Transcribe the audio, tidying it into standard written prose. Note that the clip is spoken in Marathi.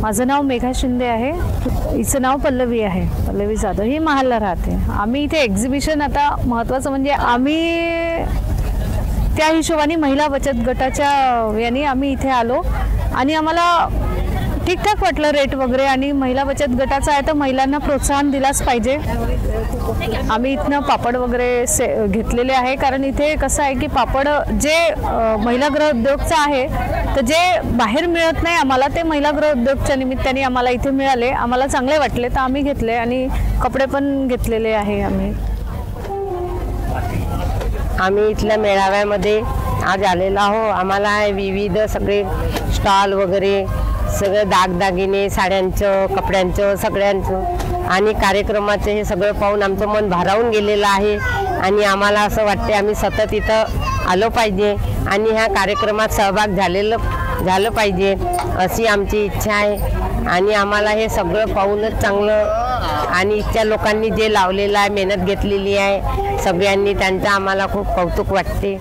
माझं नाव मेघा शिंदे आहे, हिचं नाव पल्लवी आहे, पल्लवी जाधव. ही महालला राहते. आम्ही इथे एक्झिबिशन, आता महत्त्वाचं म्हणजे आम्ही त्या हिशोबाने महिला बचत गटाच्या याने आम्ही इथे आलो आणि आम्हाला ठीकठाक वाटलं रेट वगैरे, आणि महिला बचत गटाचा आहे तर महिलांना प्रोत्साहन दिलाच पाहिजे. आम्ही इथनं पापड वगैरे घेतलेले आहे, कारण इथे कसं आहे की पापड जे महिला गृह उद्योगचं आहे तर जे बाहेर मिळत नाही आम्हाला, ते महिला गृह उद्योगच्या निमित्ताने आम्हाला इथे मिळाले, आम्हाला चांगले वाटले तर आम्ही घेतले आणि कपडे पण घेतलेले आहे. आम्ही इथल्या मेळाव्यामध्ये आज आलेलो आहो. आम्हाला विविध सगळे स्टॉल वगैरे, सगळं दागदागिने, साड्यांचं, कपड्यांचं, सगळ्यांचं आणि कार्यक्रमाचं हे सगळं पाहून आमचं मन भारावून गेलेलं आहे. आणि आम्हाला असं वाटते आम्ही सतत इथं आलो पाहिजे आणि ह्या कार्यक्रमात सहभाग झालं पाहिजे अशी आमची इच्छा आहे. आणि आम्हाला हे सगळं पाहूनच चांगलं, आणि इथच्या लोकांनी जे लावलेलं आहे, मेहनत घेतलेली आहे सगळ्यांनी, त्यांचं आम्हाला खूप कौतुक वाटते.